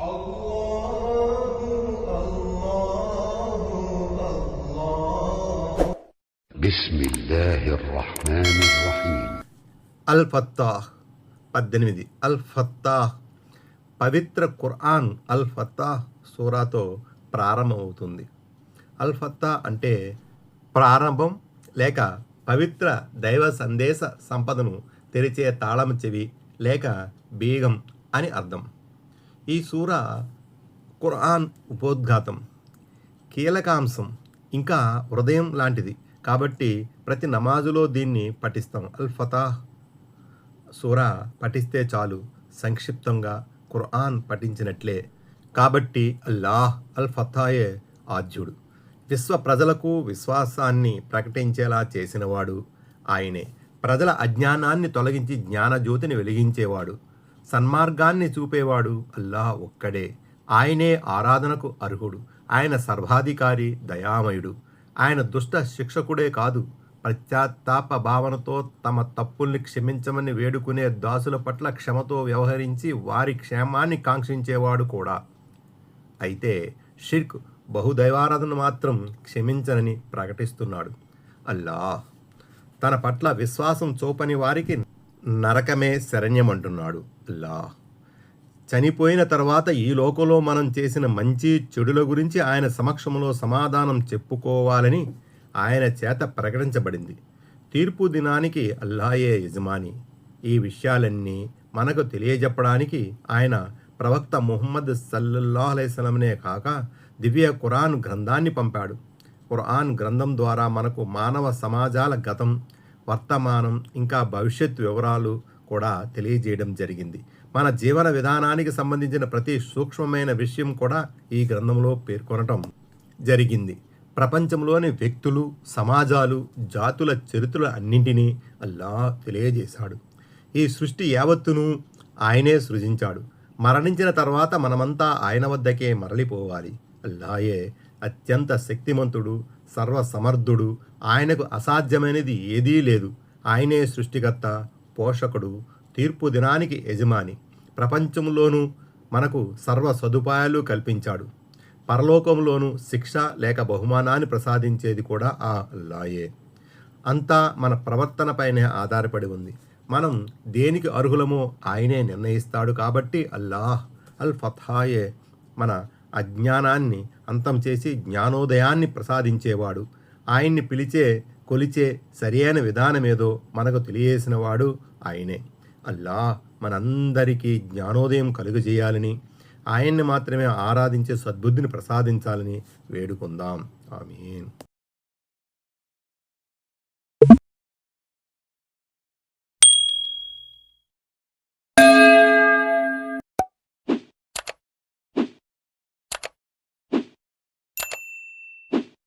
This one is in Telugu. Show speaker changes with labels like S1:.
S1: అల్ ఫత్తాహ్ 18. అల్ ఫత్తాహ్ పవిత్ర ఖురాన్ అల్ ఫత్తాహ్ సూరాతో ప్రారంభమవుతుంది. అల్ ఫత్తాహ్ అంటే ప్రారంభం లేక పవిత్ర దైవ సందేశ సంపదను తెరిచే తాళం చెవి లేక బీగం అని అర్థం. ఈ సూర ఖురాన్ ఉపోద్ఘాతం, కీలకాంశం, ఇంకా హృదయం లాంటిది కాబట్టి ప్రతి నమాజులో దీన్ని పఠిస్తాం. అల్ ఫతాహ్ సూరా పఠిస్తే చాలు సంక్షిప్తంగా ఖురాన్ పఠించినట్లే. కాబట్టి అల్లాహ్ అల్ ఫతాయే ఆద్యుడు, విశ్వ ప్రజలకు విశ్వాసాన్ని ప్రకటించేలా చేసినవాడు ఆయనే. ప్రజల అజ్ఞానాన్ని తొలగించి జ్ఞానజ్యోతిని వెలిగించేవాడు, సన్మార్గాన్ని చూపేవాడు అల్లాహ్ ఒక్కడే. ఆయనే ఆరాధనకు అర్హుడు. ఆయన సర్వాధికారి, దయామయుడు. ఆయన దుష్ట శిక్షకుడే కాదు, పశ్చాత్తాప భావనతో తమ తప్పుల్ని క్షమించమని వేడుకునే దాసుల పట్ల క్షమతో వ్యవహరించి వారి క్షేమాన్ని కాంక్షించేవాడు కూడా. అయితే షిర్క్, బహుదైవారాధన మాత్రం క్షమించనని ప్రకటిస్తున్నాడు. అల్లాహ్ తన పట్ల విశ్వాసం చూపని వారికి నరకమే శరణ్యమంటున్నాడు. అల్లాహ్ చనిపోయిన తర్వాత ఈ లోకంలో మనం చేసిన మంచి చెడుల గురించి ఆయన సమక్షంలో సమాధానం చెప్పుకోవాలని ఆయన చేత ప్రకటించబడింది. తీర్పు దినానికి అల్లాయే యజమాని. ఈ విషయాలన్నీ మనకు తెలియజెప్పడానికి ఆయన ప్రవక్త ముహమ్మద్ సల్లల్లాహు అలైహి వసల్లంనే కాక దివ్య ఖురాన్ గ్రంథాన్ని పంపాడు. ఖురాన్ గ్రంథం ద్వారా మనకు మానవ సమాజాల గతం, వర్తమానం, ఇంకా భవిష్యత్ వివరాలు కూడా తెలియజేయడం జరిగింది. మన జీవన విధానానికి సంబంధించిన ప్రతి సూక్ష్మమైన విషయం కూడా ఈ గ్రంథంలో పేర్కొనటం జరిగింది. ప్రపంచంలోని వ్యక్తులు, సమాజాలు, జాతుల చరిత్రలు అన్నింటినీ అల్లాహ్ తెలియజేశాడు. ఈ సృష్టి యావత్తును ఆయనే సృజించాడు. మరణించిన తర్వాత మనమంతా ఆయన వద్దకే మరలిపోవాలి. అల్లాహే అత్యంత శక్తిమంతుడు, సర్వసమర్థుడు. ఆయనకు అసాధ్యమైనది ఏదీ లేదు. ఆయనే సృష్టికర్త, పోషకుడు, తీర్పు దినానికి యజమాని. ప్రపంచంలోనూ మనకు సర్వ సదుపాయాలు కల్పించాడు. పరలోకంలోనూ శిక్ష లేక బహుమానాన్ని ప్రసాదించేది కూడా ఆ అల్లాయే. అంతా మన ప్రవర్తనపైనే ఆధారపడి ఉంది. మనం దేనికి అర్హులమో ఆయనే నిర్ణయిస్తాడు. కాబట్టి అల్లాహ్ అల్ ఫతాయే మన అజ్ఞానాన్ని అంతం చేసి జ్ఞానోదయాన్ని ప్రసాదించేవాడు. ఆయన్ని పిలిచే, కొలిచే సరియైన విధానమేదో మనకు తెలియజేసినవాడు ఆయనే. అల్లాహ్ మనందరికీ జ్ఞానోదయం కలుగజేయాలని, ఆయన్ని మాత్రమే ఆరాధించే సద్బుద్ధిని ప్రసాదించాలని వేడుకుందాం. ఆమీన్.